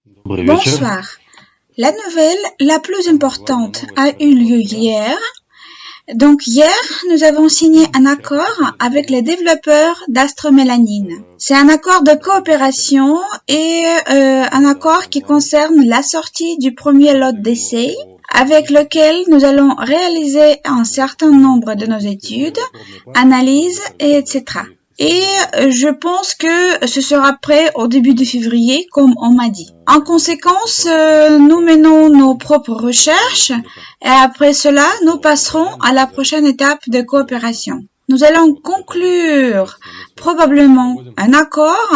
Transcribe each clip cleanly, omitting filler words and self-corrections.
Добрый вечер. Bonsoir. La nouvelle la plus importante a eu lieu hier. Donc hier, nous avons signé un accord avec les développeurs d'Astromélanine. C'est un accord de coopération et un accord qui concerne la sortie du premier lot d'essai avec lequel nous allons réaliser un certain nombre de nos études, analyses, etc. Et je pense que ce sera prêt au début de février, comme on m'a dit. En conséquence, nous menons nos propres recherches et après cela, nous passerons à la prochaine étape de coopération. Nous allons conclure probablement un accord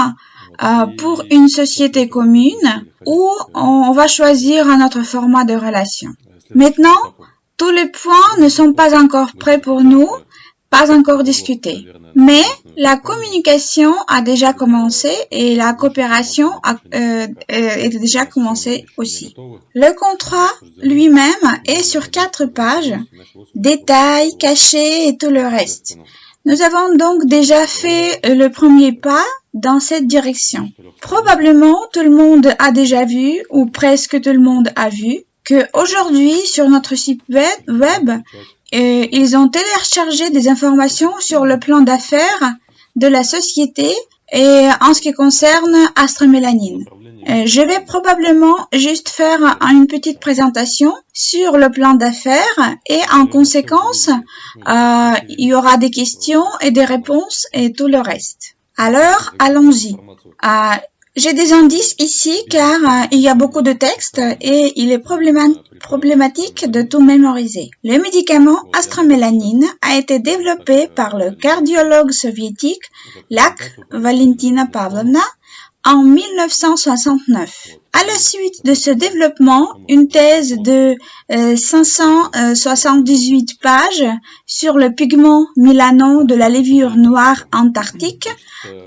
pour une société commune où on va choisir un autre format de relation. Maintenant, tous les points ne sont pas encore prêts pour nous, pas encore discutés. Mais la communication a déjà commencé et la coopération est déjà commencée aussi. Le contrat lui-même est sur 4 pages, détails, cachets et tout le reste. Nous avons donc déjà fait le premier pas dans cette direction. Probablement tout le monde a déjà vu, ou presque tout le monde a vu, que aujourd'hui sur notre site web, ils ont téléchargé des informations sur le plan d'affaires de la société et en ce qui concerne Astromélanine. Je vais probablement juste faire une petite présentation sur le plan d'affaires et en conséquence, il y aura des questions et des réponses et tout le reste. Alors, allons-y. J'ai des indices ici car il y a beaucoup de textes et il est problématique de tout mémoriser. Le médicament Astromélanine a été développé par le cardiologue soviétique Lak Valentina Pavlovna en 1969. À la suite de ce développement, une thèse de 578 pages sur le pigment mélanon de la levure noire antarctique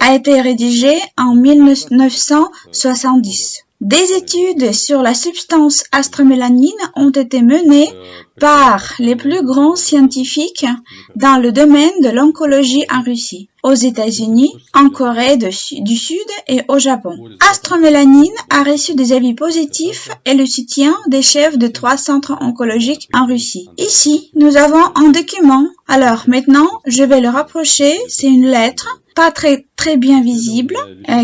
a été rédigée en 1970. Des études sur la substance astromélanine ont été menées par les plus grands scientifiques dans le domaine de l'oncologie en Russie, aux États-Unis, en Corée du Sud et au Japon. Astromélanine a reçu des avis positifs et le soutien des chefs de 3 centres oncologiques en Russie. Ici, nous avons un document. Alors maintenant, je vais le rapprocher. C'est une lettre pas très bien visible,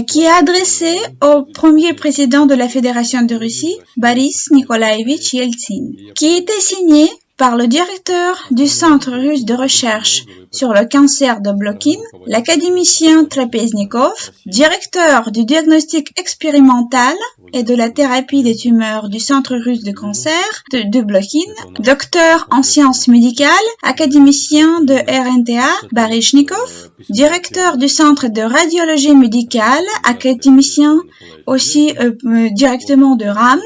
qui est adressée au premier président de la Fédération de Russie, Boris Nikolaevich Yeltsin, qui était signé par le directeur du Centre russe de recherche sur le cancer de Blokhine, l'académicien Trapeznikov, directeur du diagnostic expérimental et de la thérapie des tumeurs du Centre russe de cancer de Blokhine, docteur en sciences médicales, académicien de RNTA Baryshnikov, directeur du Centre de radiologie médicale, académicien aussi directement de RAMN,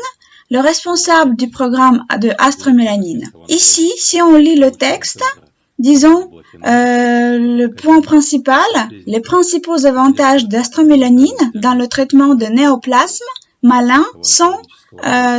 le responsable du programme de Astromélanine. Ici, si on lit le texte, disons, le point principal, les principaux avantages d'Astromélanine dans le traitement de néoplasmes malins sont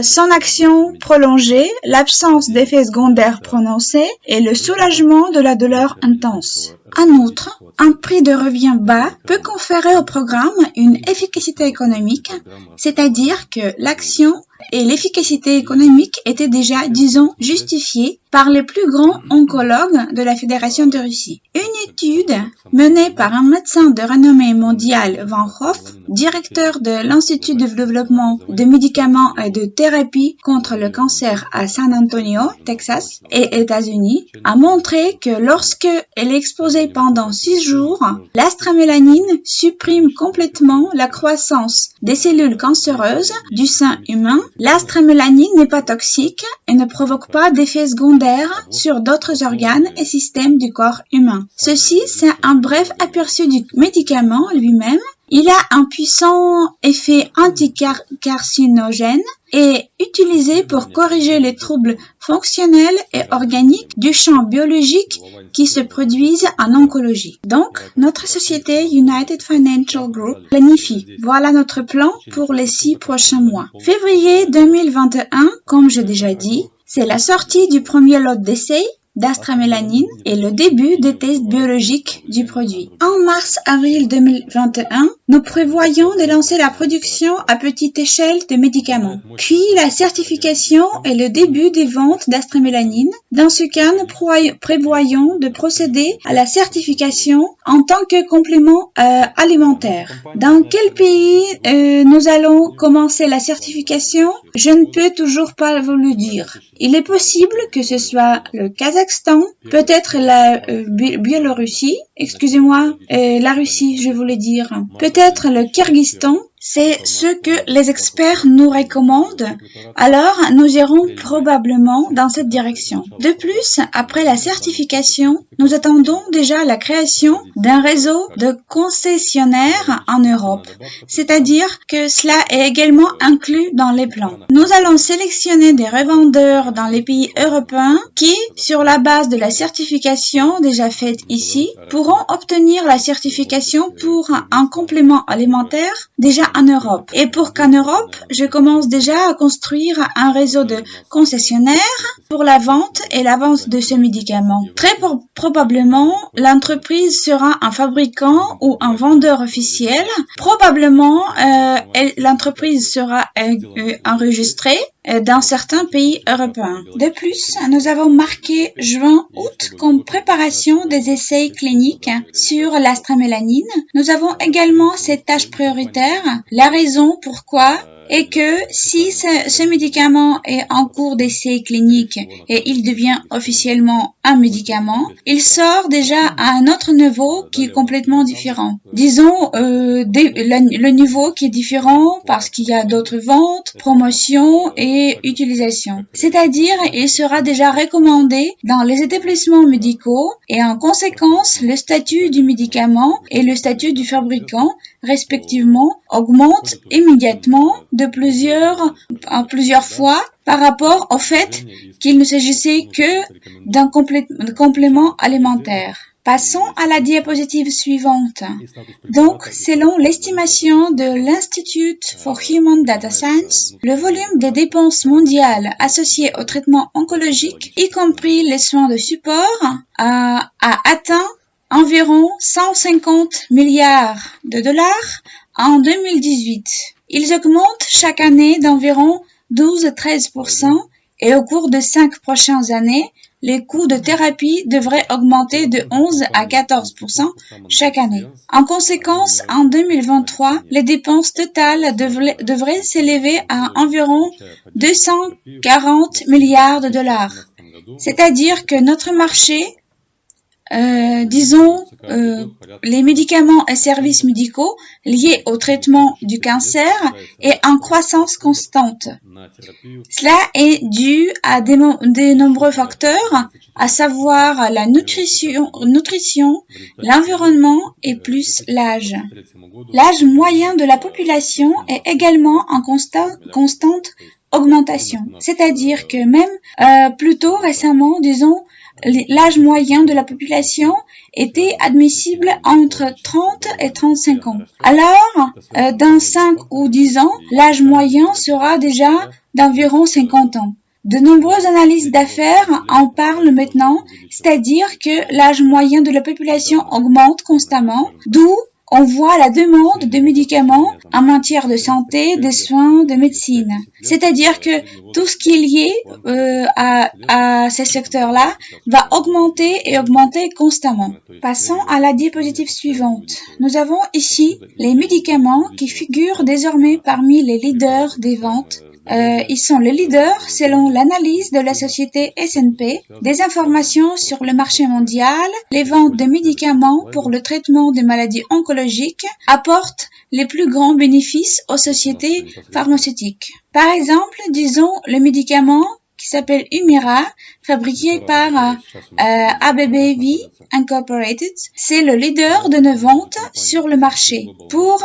son action prolongée, l'absence d'effets secondaires prononcés et le soulagement de la douleur intense. En outre, un prix de revient bas peut conférer au programme une efficacité économique, c'est-à-dire que l'action et l'efficacité économique étaient déjà, disons, justifiées par les plus grands oncologues de la Fédération de Russie. Une étude menée par un médecin de renommée mondiale, Van Hoff, directeur de l'Institut de développement de médicaments et de thérapie contre le cancer à San Antonio, Texas et États-Unis, a montré que lorsque elle est exposée pendant 6 jours, l'astromélanine supprime complètement la croissance des cellules cancéreuses du sein humain. L'astromélanine n'est pas toxique et ne provoque pas d'effets secondaires sur d'autres organes et systèmes du corps humain. Ceci, c'est un bref aperçu du médicament lui-même. Il a un puissant effet anticarcinogène et utilisé pour corriger les troubles fonctionnels et organiques du champ biologique qui se produisent en oncologie. Donc, notre société United Financial Group planifie. Voilà notre plan pour les 6 prochains mois. Février 2021, comme j'ai déjà dit, c'est la sortie du premier lot d'essai. d'astраmélanine et le début des tests biologiques du produit. En mars-avril 2021, nous prévoyons de lancer la production à petite échelle de médicaments, puis la certification et le début des ventes d'astраmélanine. Dans ce cas, nous prévoyons de procéder à la certification en tant que complément alimentaire. Dans quel pays nous allons commencer la certification? Je ne peux toujours pas vous le dire. Il est possible que ce soit le Kazakhstan, peut-être la Biélorussie, la Russie, je voulais dire, peut-être le Kyrgyzstan. C'est ce que les experts nous recommandent, alors nous irons probablement dans cette direction. De plus, après la certification, nous attendons déjà la création d'un réseau de concessionnaires en Europe, c'est-à-dire que cela est également inclus dans les plans. Nous allons sélectionner des revendeurs dans les pays européens qui, sur la base de la certification déjà faite ici, pourront obtenir la certification pour un complément alimentaire déjà en Europe. Et pour qu'en Europe, je commence déjà à construire un réseau de concessionnaires pour la vente et la vente de ce médicament. Très probablement, l'entreprise sera un fabricant ou un vendeur officiel. Probablement, l'entreprise sera enregistrée dans certains pays européens. De plus, nous avons marqué juin-août comme préparation des essais cliniques sur l'astраmélanine. Nous avons également cette tâche prioritaire. La raison pourquoi est que si ce médicament est en cours d'essai clinique et il devient officiellement un médicament, il sort déjà à un autre niveau qui est complètement différent. Disons le niveau qui est différent parce qu'il y a d'autres ventes, promotions et utilisations. C'est-à-dire, il sera déjà recommandé dans les établissements médicaux et en conséquence, le statut du médicament et le statut du fabricant respectivement augmentent immédiatement de plusieurs fois par rapport au fait qu'il ne s'agissait que d'un complément alimentaire. Passons à la diapositive suivante. Donc, selon l'estimation de l'Institute for Human Data Science, le volume des dépenses mondiales associées au traitement oncologique, y compris les soins de support, a atteint environ 150 milliards de dollars en 2018. Ils augmentent chaque année d'environ 12-13% et au cours de 5 prochaines années, les coûts de thérapie devraient augmenter de 11 à 14% chaque année. En conséquence, en 2023, les dépenses totales devraient s'élever à environ 240 milliards de dollars. C'est-à-dire que notre marché, les médicaments et services médicaux liés au traitement du cancer est en croissance constante. Cela est dû à de nombreux facteurs, à savoir la nutrition, l'environnement et plus l'âge. L'âge moyen de la population est également en constante augmentation. C'est-à-dire que même plutôt récemment, l'âge moyen de la population était admissible entre 30 et 35 ans. Alors, dans 5 ou 10 ans, l'âge moyen sera déjà d'environ 50 ans. De nombreuses analyses d'affaires en parlent maintenant, c'est-à-dire que l'âge moyen de la population augmente constamment, d'où on voit la demande de médicaments en matière de santé, de soins, de médecine. C'est-à-dire que tout ce qui est lié à ces secteurs-là va augmenter et augmenter constamment. Passons à la diapositive suivante. Nous avons ici les médicaments qui figurent désormais parmi les leaders des ventes. Ils sont les leaders selon l'analyse de la société S&P, des informations sur le marché mondial. Les ventes de médicaments pour le traitement des maladies oncologiques apportent les plus grands bénéfices aux sociétés pharmaceutiques. Par exemple, disons le médicament qui s'appelle Humira, fabriqué par AbbVie Incorporated. C'est le leader de nos ventes sur le marché pour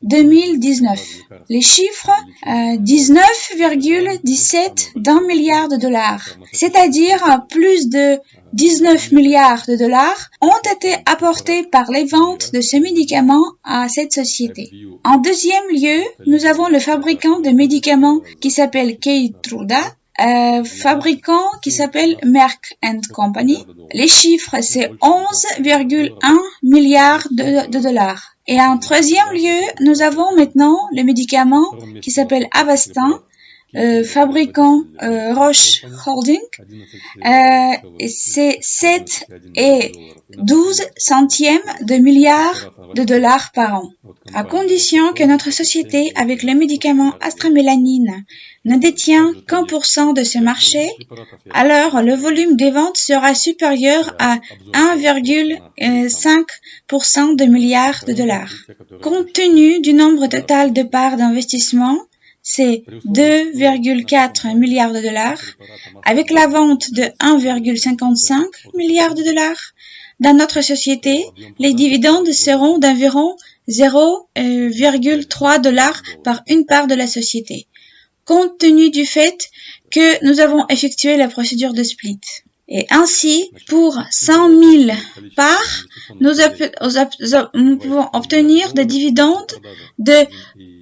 2019. Les chiffres 19,17 d'un milliard de dollars, c'est-à-dire plus de 19 milliards de dollars ont été apportés par les ventes de ce médicament à cette société. En deuxième lieu, nous avons le fabricant de médicaments qui s'appelle Keytruda. fabricant qui s'appelle Merck & Company. Les chiffres, c'est 11,1 milliards de dollars. Et en troisième lieu, nous avons maintenant le médicament qui s'appelle Avastin, fabricant Roche Holding, c'est 7 et 12 centièmes de milliards de dollars par an. À condition que notre société, avec le médicament Astramélanine, ne détient qu'1% de ce marché, alors le volume des ventes sera supérieur à 1,5% de milliards de dollars. Compte tenu du nombre total de parts d'investissement, c'est 2,4 milliards de dollars, avec la vente de 1,55 milliard de dollars. Dans notre société, les dividendes seront d'environ 0,3 dollars par une part de la société, compte tenu du fait que nous avons effectué la procédure de split. Et ainsi, pour 100 000 parts, nous pouvons obtenir des dividendes de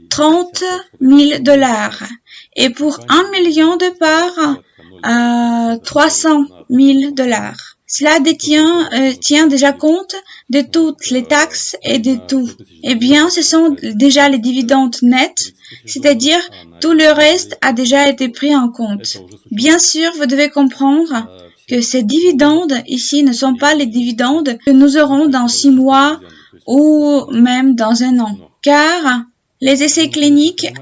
30 000 dollars. Et pour 1 million de parts, 300 000 dollars. Cela tient déjà compte de toutes les taxes et de tout. Eh bien, ce sont déjà les dividendes nets, c'est-à-dire tout le reste a déjà été pris en compte. Bien sûr, vous devez comprendre que ces dividendes ici ne sont pas les dividendes que nous aurons dans 6 mois ou même dans 1 an, car les essais cliniques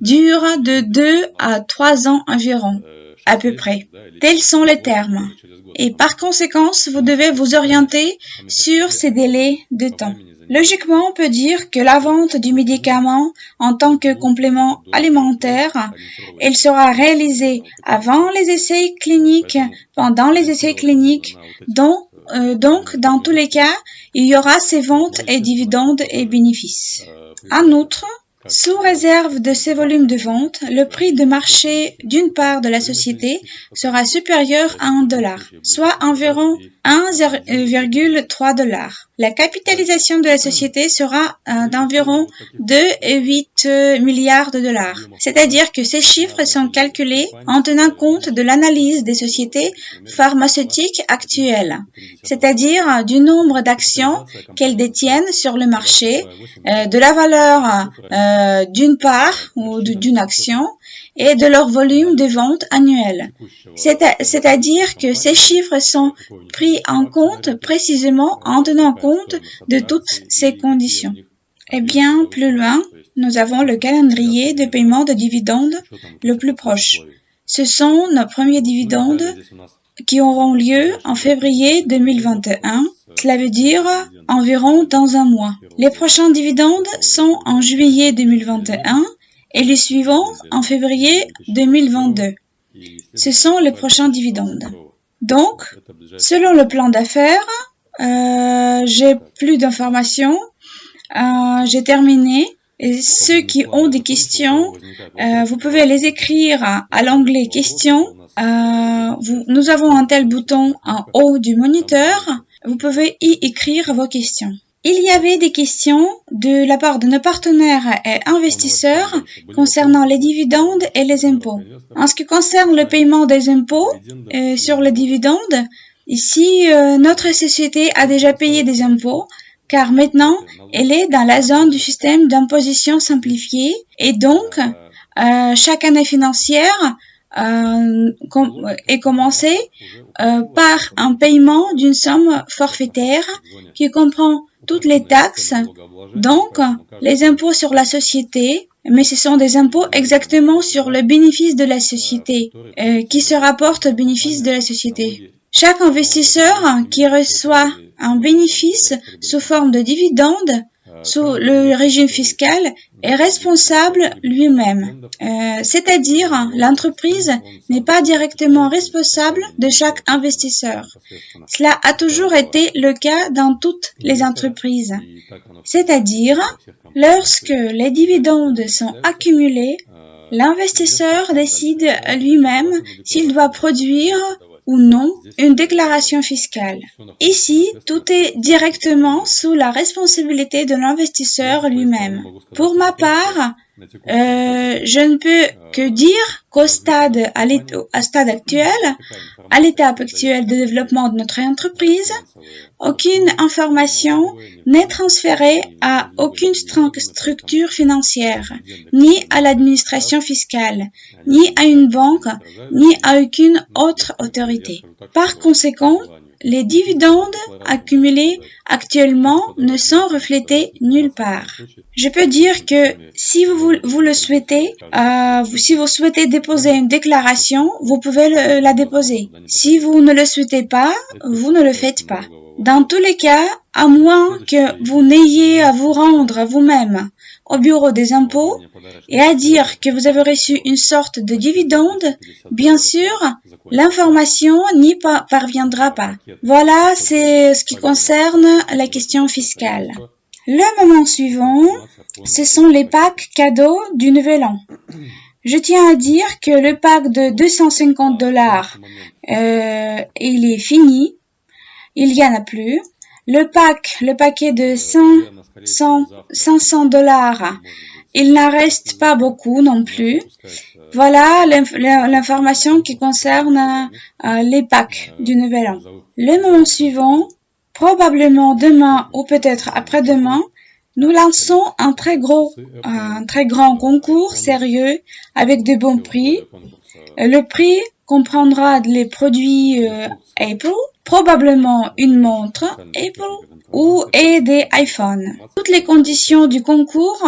durent de 2 à 3 ans environ, à peu près. Tels sont les termes. Et par conséquent, vous devez vous orienter sur ces délais de temps. Logiquement, on peut dire que la vente du médicament en tant que complément alimentaire, elle sera réalisée avant les essais cliniques, pendant les essais cliniques. Donc, dans tous les cas, il y aura ces ventes et dividendes et bénéfices. En outre, sous réserve de ces volumes de vente, le prix de marché d'une part de la société sera supérieur à 1 dollar, soit environ 1,3 dollars. La capitalisation de la société sera d'environ 2,8 milliards de dollars. C'est-à-dire que ces chiffres sont calculés en tenant compte de l'analyse des sociétés pharmaceutiques actuelles, c'est-à-dire du nombre d'actions qu'elles détiennent sur le marché, de la valeur d'une part ou d'une action et de leur volume de vente annuel. C'est-à-dire que ces chiffres sont pris en compte précisément en tenant compte de toutes ces conditions. Et bien plus loin, nous avons le calendrier de paiement de dividendes le plus proche. Ce sont nos premiers dividendes qui auront lieu en février 2021. Cela veut dire environ dans 1 mois. Les prochains dividendes sont en juillet 2021 et les suivants en février 2022. Ce sont les prochains dividendes. Donc, selon le plan d'affaires, j'ai plus d'informations. J'ai terminé. Et ceux qui ont des questions, vous pouvez les écrire à l'onglet questions. Nous avons un tel bouton en haut du moniteur. Vous pouvez y écrire vos questions. Il y avait des questions de la part de nos partenaires et investisseurs concernant les dividendes et les impôts. En ce qui concerne le paiement des impôts sur les dividendes, ici, notre société a déjà payé des impôts car maintenant, elle est dans la zone du système d'imposition simplifiée et donc, chaque année financière est commencée par un paiement d'une somme forfaitaire qui comprend toutes les taxes, donc les impôts sur la société, mais ce sont des impôts exactement sur le bénéfice de la société, qui se rapportent au bénéfice de la société. Chaque investisseur qui reçoit un bénéfice sous forme de dividende sous le régime fiscal est responsable lui-même. C'est-à-dire, l'entreprise n'est pas directement responsable de chaque investisseur. Cela a toujours été le cas dans toutes les entreprises. C'est-à-dire, lorsque les dividendes sont accumulés, l'investisseur décide lui-même s'il doit produire ou non une déclaration fiscale. Ici, tout est directement sous la responsabilité de l'investisseur lui-même. Pour ma part, Je ne peux que dire qu'au stade, à stade actuel, à l'étape actuelle de développement de notre entreprise, aucune information n'est transférée à aucune structure financière, ni à l'administration fiscale, ni à une banque, ni à aucune autre autorité. Par conséquent, les dividendes accumulés actuellement ne sont reflétés nulle part. Je peux dire que si vous le souhaitez, si vous souhaitez déposer une déclaration, vous pouvez la déposer. Si vous ne le souhaitez pas, vous ne le faites pas. Dans tous les cas, à moins que vous n'ayez à vous rendre vous-même au bureau des impôts et à dire que vous avez reçu une sorte de dividende, bien sûr, l'information n'y parviendra pas. Voilà, c'est ce qui concerne la question fiscale. Le moment suivant, ce sont les packs cadeaux du Nouvel An. Je tiens à dire que le pack de $250, il est fini. Il y en a plus. Le paquet de $500, il n'en reste pas beaucoup non plus. Voilà l'information qui concerne les packs du Nouvel An. Le moment suivant, probablement demain ou peut-être après-demain, nous lançons un très grand concours sérieux avec de bons prix. Le prix comprendra les produits Apple, probablement une montre Apple et des iPhones. Toutes les conditions du concours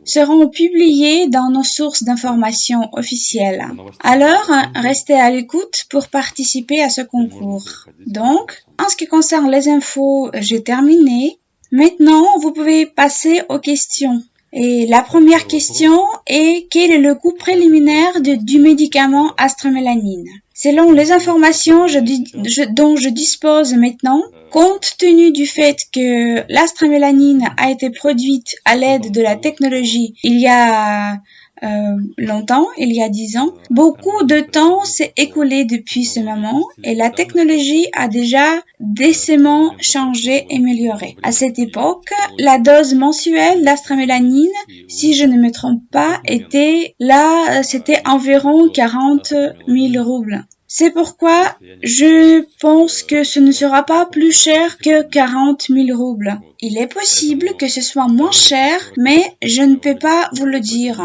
seront publiées dans nos sources d'information officielles. Alors, restez à l'écoute pour participer à ce concours. Donc, en ce qui concerne les infos, j'ai terminé. Maintenant, vous pouvez passer aux questions. Et la première question est: quel est le coût préliminaire du médicament Astremelanine? Selon les informations dont je dispose maintenant, compte tenu du fait que l'astremelanine a été produite à l'aide de la technologie il y a longtemps, il y a 10 ans, beaucoup de temps s'est écoulé depuis ce moment et la technologie a déjà décemment changé et amélioré. À cette époque, la dose mensuelle d'astremelanine, si je ne me trompe pas, c'était environ 40 000 roubles. C'est pourquoi je pense que ce ne sera pas plus cher que 40 000 roubles. Il est possible que ce soit moins cher, mais je ne peux pas vous le dire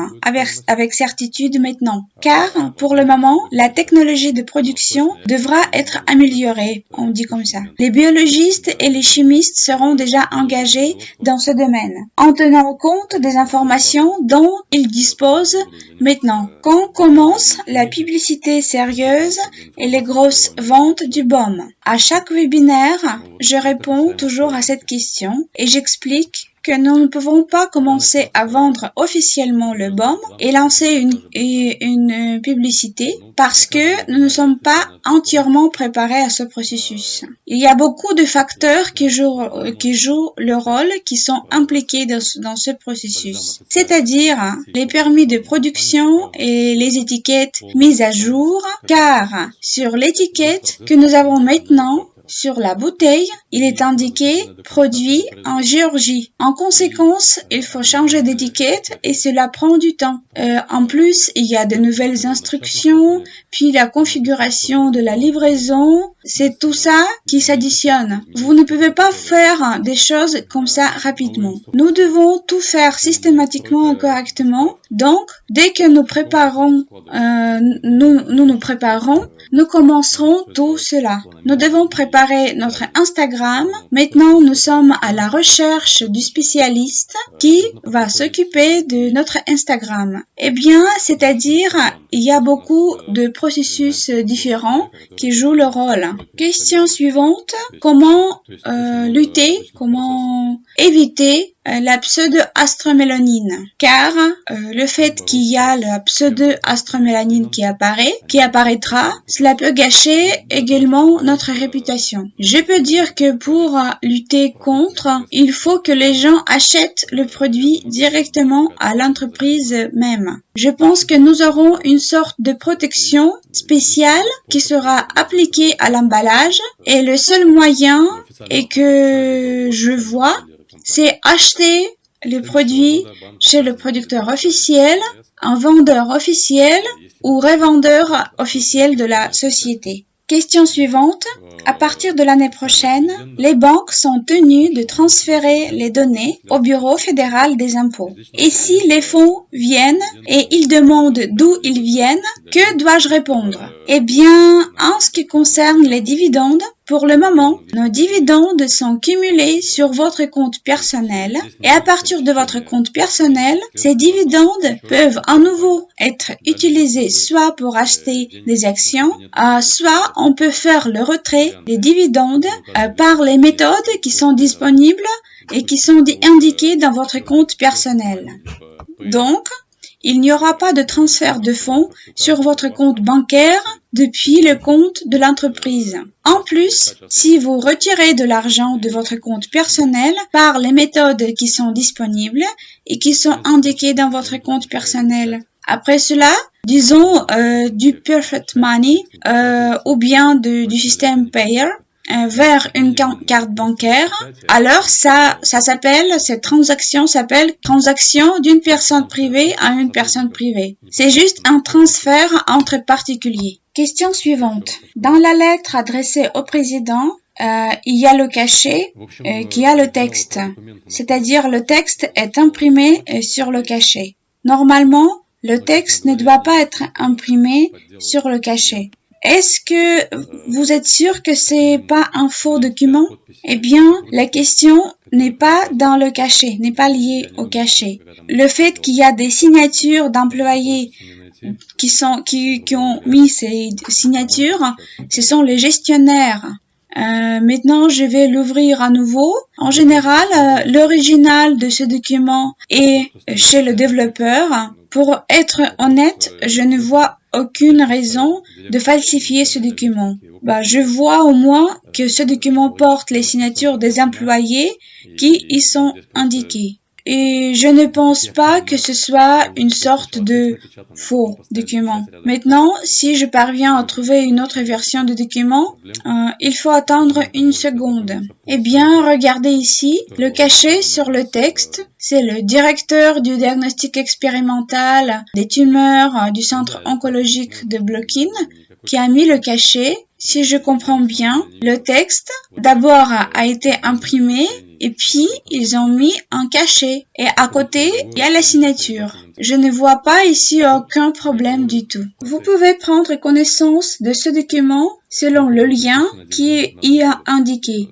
avec certitude maintenant. Car, pour le moment, la technologie de production devra être améliorée, on dit comme ça. Les biologistes et les chimistes seront déjà engagés dans ce domaine, en tenant compte des informations dont ils disposent maintenant. Quand commence la publicité sérieuse et les grosses ventes du baume? À chaque webinaire, je réponds toujours à cette question et j'explique que nous ne pouvons pas commencer à vendre officiellement le baume et lancer une publicité parce que nous ne sommes pas entièrement préparés à ce processus. Il y a beaucoup de facteurs qui jouent le rôle, qui sont impliqués dans ce processus, c'est-à-dire les permis de production et les étiquettes mises à jour, car sur l'étiquette que nous avons maintenant, sur la bouteille, il est indiqué « Produit en Géorgie ». En conséquence, il faut changer d'étiquette et cela prend du temps. En plus, il y a de nouvelles instructions, puis la configuration de la livraison, c'est tout ça qui s'additionne. Vous ne pouvez pas faire des choses comme ça rapidement. Nous devons tout faire systématiquement et correctement. Donc, dès que nous nous préparons, nous commencerons tout cela. Nous devons préparer notre Instagram. Maintenant, nous sommes à la recherche du spécialiste qui va s'occuper de notre Instagram. Eh bien, c'est-à-dire, il y a beaucoup de processus différents qui jouent le rôle. Question suivante, comment éviter la pseudo-astremelanine, car le fait qu'il y a la pseudo-astremelanine qui apparaîtra, cela peut gâcher également notre réputation. Je peux dire que pour lutter contre, il faut que les gens achètent le produit directement à l'entreprise même. Je pense que nous aurons une sorte de protection spéciale qui sera appliquée à l'emballage et le seul moyen que je vois, c'est acheter le produit chez le producteur officiel, un vendeur officiel ou revendeur officiel de la société. Question suivante. À partir de l'année prochaine, les banques sont tenues de transférer les données au Bureau fédéral des impôts. Et si les fonds viennent et ils demandent d'où ils viennent, que dois-je répondre? Eh bien, en ce qui concerne les dividendes, pour le moment, nos dividendes sont cumulés sur votre compte personnel et à partir de votre compte personnel, ces dividendes peuvent à nouveau être utilisés soit pour acheter des actions, soit on peut faire le retrait des dividendes par les méthodes qui sont disponibles et qui sont indiquées dans votre compte personnel. Donc, il n'y aura pas de transfert de fonds sur votre compte bancaire depuis le compte de l'entreprise. En plus, si vous retirez de l'argent de votre compte personnel par les méthodes qui sont disponibles et qui sont indiquées dans votre compte personnel. Après cela, disons du Perfect Money ou bien du système Payer vers une carte bancaire, alors cette transaction s'appelle transaction d'une personne privée à une personne privée. C'est juste un transfert entre particuliers. Question suivante. Dans la lettre adressée au président, il y a le cachet qui a le texte, c'est-à-dire le texte est imprimé sur le cachet. Normalement, le texte ne doit pas être imprimé sur le cachet. Est-ce que vous êtes sûr que c'est pas un faux document? Eh bien, la question n'est pas dans le cachet, n'est pas liée au cachet. Le fait qu'il y a des signatures d'employés qui ont mis ces signatures, ce sont les gestionnaires. Maintenant, je vais l'ouvrir à nouveau. En général, l'original de ce document est chez le développeur. Pour être honnête, je ne vois aucune raison de falsifier ce document. Je vois au moins que ce document porte les signatures des employés qui y sont indiqués. Et je ne pense pas que ce soit une sorte de faux document. Maintenant, si je parviens à trouver une autre version de document, il faut attendre une seconde. Eh bien, regardez ici, le cachet sur le texte, c'est le directeur du diagnostic expérimental des tumeurs du centre oncologique de Blokin qui a mis le cachet. Si je comprends bien, le texte d'abord a été imprimé et puis ils ont mis un cachet. Et à côté, il y a la signature. Je ne vois pas ici aucun problème du tout. Vous pouvez prendre connaissance de ce document selon le lien qui y a indiqué.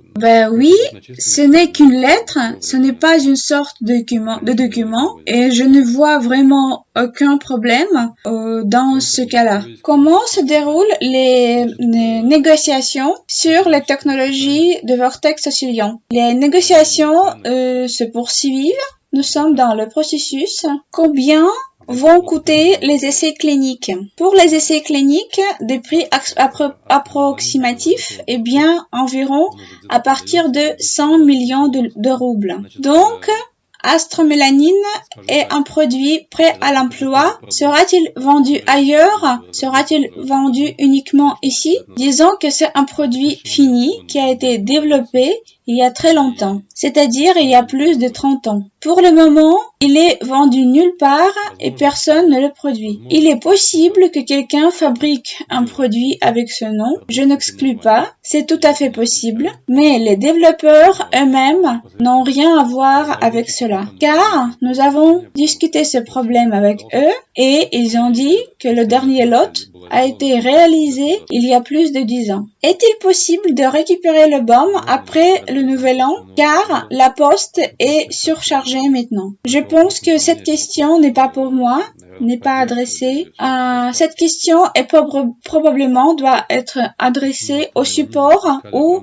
Oui, ce n'est qu'une lettre, ce n'est pas une sorte de document et je ne vois vraiment aucun problème dans ce cas-là. Comment se déroulent les négociations sur les technologies de Vortex Oscillion? Les négociations se poursuivent. Nous sommes dans le processus. Combien vont coûter les essais cliniques? Pour les essais cliniques, des prix approximatifs, eh bien, environ à partir de 100 millions de roubles. Donc, Astromélanine est un produit prêt à l'emploi. Sera-t-il vendu ailleurs? Sera-t-il vendu uniquement ici? Disons que c'est un produit fini qui a été développé il y a très longtemps, c'est-à-dire il y a plus de 30 ans. Pour le moment, il est vendu nulle part et personne ne le produit. Il est possible que quelqu'un fabrique un produit avec ce nom, je n'exclus pas, c'est tout à fait possible, mais les développeurs eux-mêmes n'ont rien à voir avec cela, car nous avons discuté ce problème avec eux et ils ont dit que le dernier lot a été réalisé il y a plus de 10 ans. Est-il possible de récupérer le BOM après le nouvel an, car la poste est surchargée maintenant? Je pense que cette question n'est pas pour moi, n'est pas adressée. Cette question est probablement doit être adressée au support ou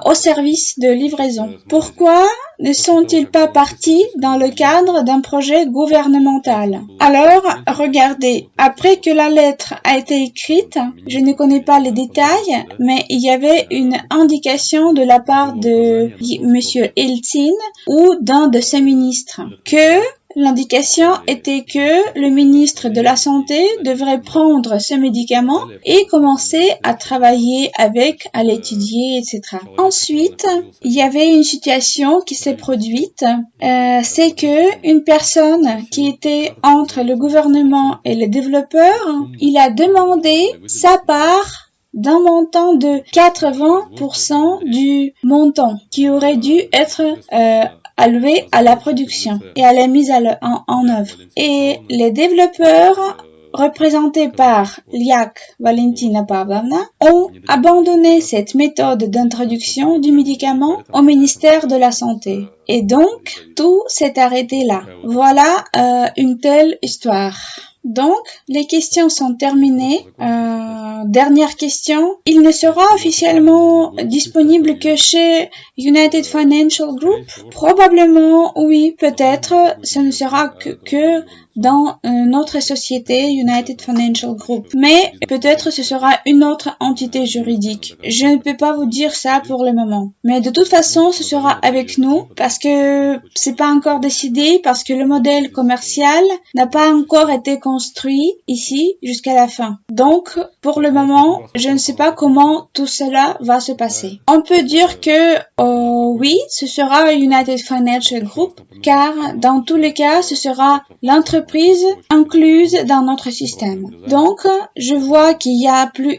au service de livraison. Pourquoi ne sont-ils pas partis dans le cadre d'un projet gouvernemental? Alors, regardez, après que la lettre a été écrite, je ne connais pas les détails, mais il y avait une indication de la part de Monsieur Eltsine ou d'un de ses ministres que L'indication était que le ministre de la Santé devrait prendre ce médicament et commencer à travailler avec, à l'étudier, etc. Ensuite, il y avait une situation qui s'est produite, c'est que une personne qui était entre le gouvernement et les développeurs, il a demandé sa part d'un montant de 80% du montant qui aurait dû être alloué à la production et à la mise en œuvre. Et les développeurs, représentés par Liak Valentina Pavlovna, ont abandonné cette méthode d'introduction du médicament au ministère de la Santé. Et donc, tout s'est arrêté là. Voilà une telle histoire. Donc, les questions sont terminées. Dernière question. Il ne sera officiellement disponible que chez United Financial Group? Probablement, oui, peut-être. Ce ne sera que dans notre société United Financial Group. Mais peut-être ce sera une autre entité juridique. Je ne peux pas vous dire ça pour le moment. Mais de toute façon, ce sera avec nous parce que c'est pas encore décidé, parce que le modèle commercial n'a pas encore été construit ici jusqu'à la fin. Donc, pour le moment, je ne sais pas comment tout cela va se passer. On peut dire que oui, ce sera United Financial Group, car dans tous les cas, ce sera l'entreprise incluse dans notre système. Donc, je vois qu'il n'y a plus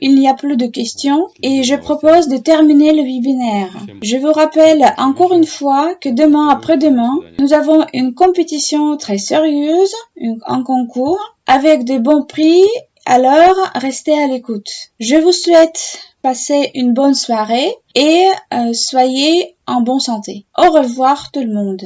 de questions et je propose de terminer le webinaire. Je vous rappelle encore une fois que demain après-demain, nous avons une compétition très sérieuse, un concours avec de bons prix. Alors, restez à l'écoute. Je vous souhaite passer une bonne soirée et soyez en bonne santé. Au revoir tout le monde.